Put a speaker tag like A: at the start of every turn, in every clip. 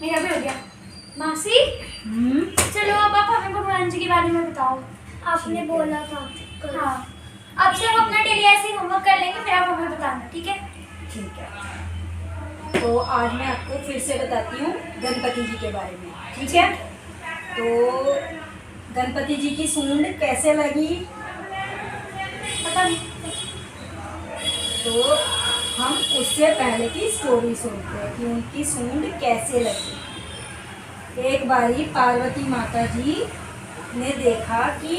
A: मेरा भी हो गया। मासी चलो अब आप हमें भगवान जी के बारे में बताओ।
B: आपने बोला था कल।
A: हाँ, अब से हम अपना डेली ऐसे ही होमवर्क कर लेंगे, फिर आप हमें बताना, ठीक है?
C: ठीक है। तो आज मैं आपको फिर से बताती हूँ गणपति जी के बारे में, ठीक है? तो गणपति जी की सूंड कैसे लगी?
A: पता नहीं।
C: तो हम उससे पहले की स्टोरी सुनते हैं कि उनकी सूंड कैसे लगी। एक बारी पार्वती माता जी ने देखा कि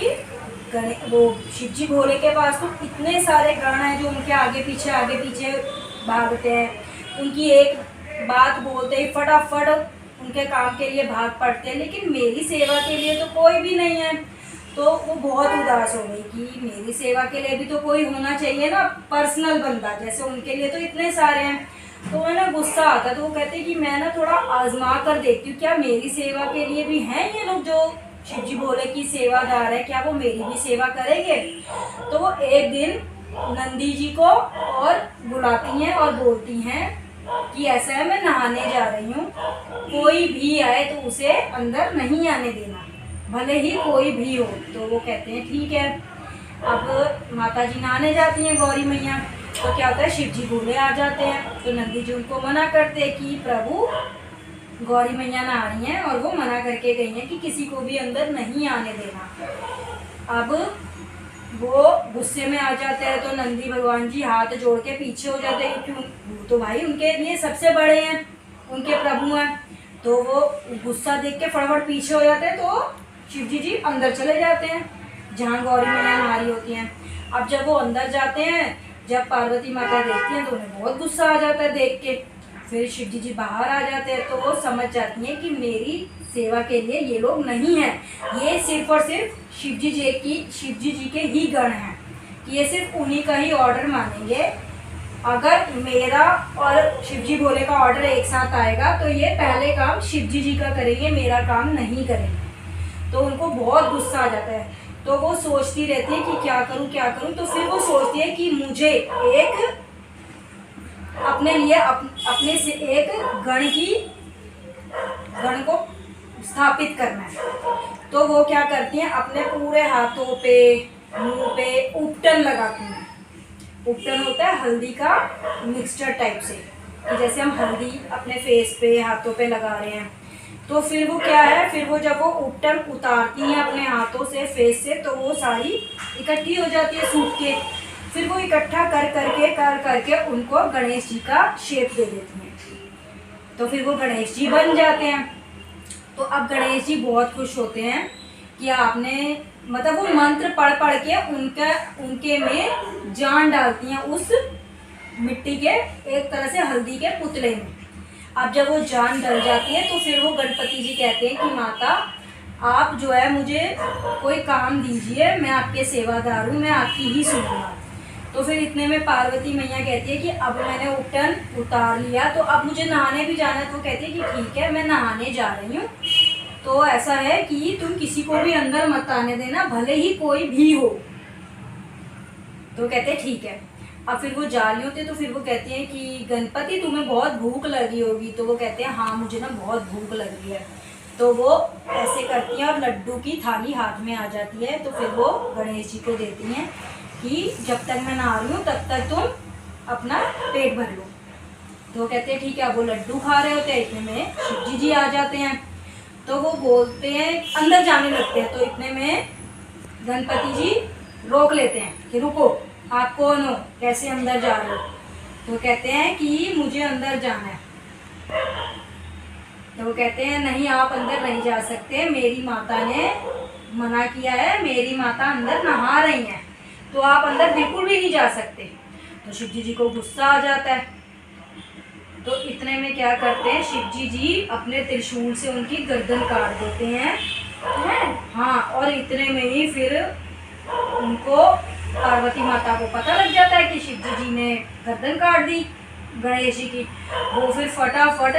C: वो शिव जी भोले के पास तो इतने सारे गण हैं जो उनके आगे पीछे भागते हैं। उनकी एक बात बोलते ही फटाफट उनके काम के लिए भाग पड़ते हैं, लेकिन मेरी सेवा के लिए तो कोई भी नहीं है। तो वो बहुत उदास हो गई कि मेरी सेवा के लिए भी तो कोई होना चाहिए ना, पर्सनल बंदा, जैसे उनके लिए तो इतने सारे हैं। तो उन्हें गुस्सा आता, तो वो कहते कि मैं ना थोड़ा आजमा कर देखती हूँ, क्या मेरी सेवा के लिए भी हैं ये लोग जो शिव जी भोले की सेवादार है, क्या वो मेरी भी सेवा करेंगे। तो वो एक दिन नंदी जी को और बुलाती हैं और बोलती हैं कि ऐसा है, मैं नहाने जा रही हूँ, कोई भी आए तो उसे अंदर नहीं आने देना, भले ही कोई भी हो। तो वो कहते हैं ठीक है। अब माता जी नहाने जाती हैं गौरी मैया, तो क्या होता है, शिव जी भोले आ जाते हैं। तो नंदी जी उनको मना करते हैं कि प्रभु गौरी मैया नहा रही हैं और वो मना करके गई हैं कि किसी को भी अंदर नहीं आने देना। अब वो गुस्से में आ जाते हैं, तो नंदी भगवान जी हाथ जोड़ के पीछे हो जाते हैं, क्योंकि वो तो भाई उनके लिए सबसे बड़े हैं, उनके प्रभु हैं। तो वो गुस्सा देख के फटाफट पीछे हो जाते हैं। तो शिव जी अंदर चले जाते हैं जहाँ गौरी मैया नहा रही होती हैं। अब जब वो अंदर जाते हैं, जब पार्वती माता देखती हैं तो उन्हें बहुत गुस्सा आ जाता है देख के। फिर शिव जी बाहर आ जाते हैं, तो वो समझ जाती हैं कि मेरी सेवा के लिए ये लोग नहीं हैं, ये सिर्फ और सिर्फ शिव जी के ही गण हैं, कि ये सिर्फ उन्हीं का ही ऑर्डर मानेंगे। अगर मेरा और शिव जी भोले का ऑर्डर एक साथ आएगा तो ये पहले काम शिव जी का करेंगे, मेरा काम नहीं करेंगे। तो उनको बहुत गुस्सा आ जाता है। तो वो सोचती रहती है कि क्या करूं। तो फिर वो सोचती है कि मुझे एक अपने लिए अपने से एक गण को स्थापित करना है। तो वो क्या करती हैं, अपने पूरे हाथों पे मुंह पे उपटन लगाती हैं। उपटन होता है हल्दी का मिक्सचर टाइप से, कि जैसे हम हल्दी अपने फेस पे हाथों पे लगा रहे हैं। तो फिर वो क्या है, फिर वो जब वो उपटन उतारती हैं अपने हाथों से फेस से, तो वो सारी इकट्ठी हो जाती है सूख के। फिर वो इकट्ठा कर करके उनको गणेश जी का शेप दे देती हैं। तो फिर वो गणेश जी बन जाते हैं। तो अब गणेश जी बहुत खुश होते हैं कि आपने, मतलब वो मंत्र पढ़ के उनके में जान डालती हैं, उस मिट्टी के एक तरह से हल्दी के पुतले में। अब जब वो जान डल जाती है, तो फिर वो गणपति जी कहते हैं कि माता आप जो है मुझे कोई काम दीजिए, मैं आपके सेवादार हूँ, मैं आपकी ही सुनूंगा। तो फिर इतने में पार्वती मैया कहती है कि अब मैंने उपटन उतार लिया, तो अब मुझे नहाने भी जाना है। तो कहती है कि ठीक है, मैं नहाने जा रही हूँ, तो ऐसा है कि तुम किसी को भी अंदर मत आने देना, भले ही कोई भी हो। तो कहते हैं ठीक है। अब फिर वो जा रही होती है, तो फिर वो कहती है कि गणपति तुम्हें बहुत भूख लगी होगी। तो वो कहते हैं हाँ मुझे ना बहुत भूख लगी है। तो वो ऐसे करती हैं और लड्डू की थाली हाथ में आ जाती है। तो फिर वो गणेश जी को देती हैं कि जब तक मैं नहा रही हूँ तब तक तुम अपना पेट भर लो। तो वो कहते हैं ठीक है। वो लड्डू खा रहे होते हैं, इतने में शिव जी आ जाते हैं। तो वो बोलते हैं, अंदर जाने लगते हैं। तो इतने में गणपति जी रोक लेते हैं कि रुको, आप कौन हो, कैसे अंदर जा रहे हो। तो कहते हैं कि मुझे अंदर जाना है। तो वो कहते हैं नहीं, आप अंदर नहीं जा सकते, मेरी माता ने मना किया है, मेरी माता अंदर नहा रही हैं, तो आप अंदर बिल्कुल भी नहीं जा सकते। तो शिव जी को गुस्सा आ जाता है। तो इतने में क्या करते हैं, शिव जी अपने त्रिशूल से उनकी गर्दन काट देते हैं। हाँ, और इतने में ही फिर उनको पार्वती माता को पता लग जाता है कि शिव जी ने गर्दन काट दी गणेश जी की। वो फिर फटाफट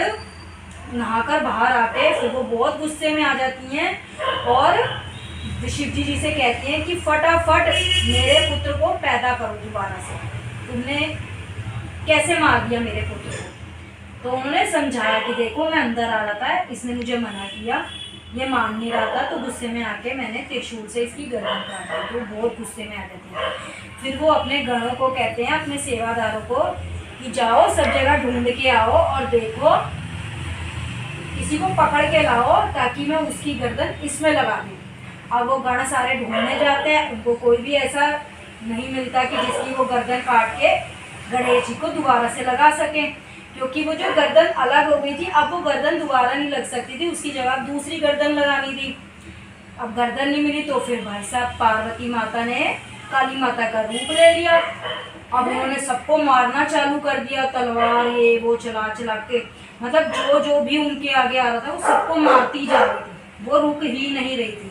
C: नहाकर बाहर आते, फिर वो बहुत गुस्से में आ जाती हैं और शिव जी से कहती हैं कि फटाफट मेरे पुत्र को पैदा करो दोबारा से, तुमने कैसे मार दिया मेरे पुत्र को। तो उन्होंने समझाया कि देखो मैं अंदर आ रहा था, इसने मुझे मना किया, ये मान नहीं रहा था, तो गुस्से में आके मैंने त्रिशूल से इसकी गर्दन काट दी। तो बहुत गुस्से में आ जाती है। फिर वो अपने गणों को कहते हैं, अपने सेवादारों को, कि जाओ सब जगह ढूंढ के आओ और देखो, किसी को पकड़ के लाओ ताकि मैं उसकी गर्दन इसमें लगा दूँ। अब वो गण सारे ढूंढने जाते हैं, उनको कोई भी ऐसा नहीं मिलता कि जिसकी वो गर्दन काट के गणेश जी को दोबारा से लगा सकें, क्योंकि वो जो गर्दन अलग हो गई थी, अब वो गर्दन दोबारा नहीं लग सकती थी, उसकी जगह दूसरी गर्दन लगानी थी। अब गर्दन नहीं मिली तो फिर भाई साहब पार्वती माता ने काली माता का रूप ले लिया। अब उन्होंने सबको मारना चालू कर दिया, तलवार ये वो चला चला के, मतलब जो जो भी उनके आगे आ रहा था वो सबको मारती जा रही थी, वो रुक ही नहीं रही थी।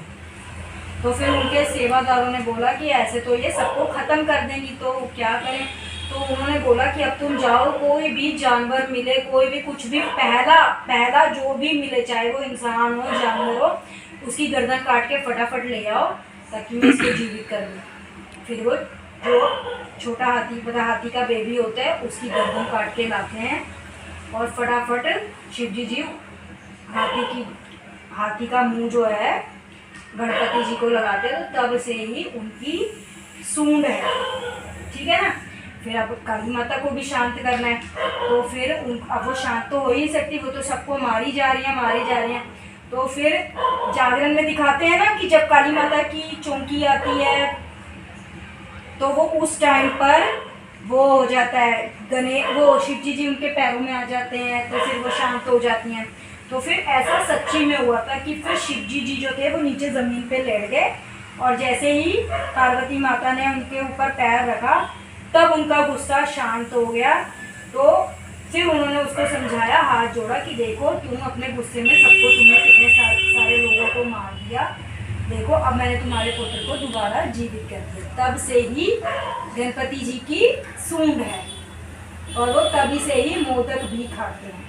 C: तो फिर उनके सेवादारों ने बोला कि ऐसे तो ये सबको खत्म कर देंगी, तो क्या करें। तो उन्होंने बोला कि अब तुम जाओ, कोई भी जानवर मिले, कोई भी कुछ भी, पहला जो भी मिले, चाहे वो इंसान हो जानवर हो, उसकी गर्दन काट के फटाफट ले आओ ताकि मैं इसको जीवित कर दूँ। फिर वो जो छोटा हाथी, बड़ा हाथी का बेबी होता है, उसकी गर्दन काट के लाते हैं और फटाफट शिवजी जी हाथी का मुंह जो है गणपति जी को लगाते हैं। तो तब से ही उनकी सूंड है, ठीक है ना। फिर अब काली माता को भी शांत करना है, तो फिर अब वो शांत तो हो ही सकती, वो तो सबको मारी जा रही हैं। तो फिर जागरण में दिखाते हैं ना कि जब काली माता की चौंकी आती है तो वो उस टाइम पर वो हो जाता है, वो शिवजी जी उनके पैरों में आ जाते हैं, तो फिर वो शांत हो जाती हैं। तो फिर ऐसा सच्ची में हुआ था कि फिर शिवजी जी जो थे वो नीचे ज़मीन पे लेट गए, और जैसे ही पार्वती माता ने उनके ऊपर पैर रखा तब उनका गुस्सा शांत हो गया। तो फिर उन्होंने उसको समझाया, हाथ जोड़ा कि देखो तुम अपने गुस्से में तुमने कितने सारे लोगों को मार दिया, देखो अब मैंने तुम्हारे पुत्र को दोबारा जीवित कर दिया। तब से ही गणपति जी की सूंड है, और वो तभी से ही मोदक भी खाते हैं।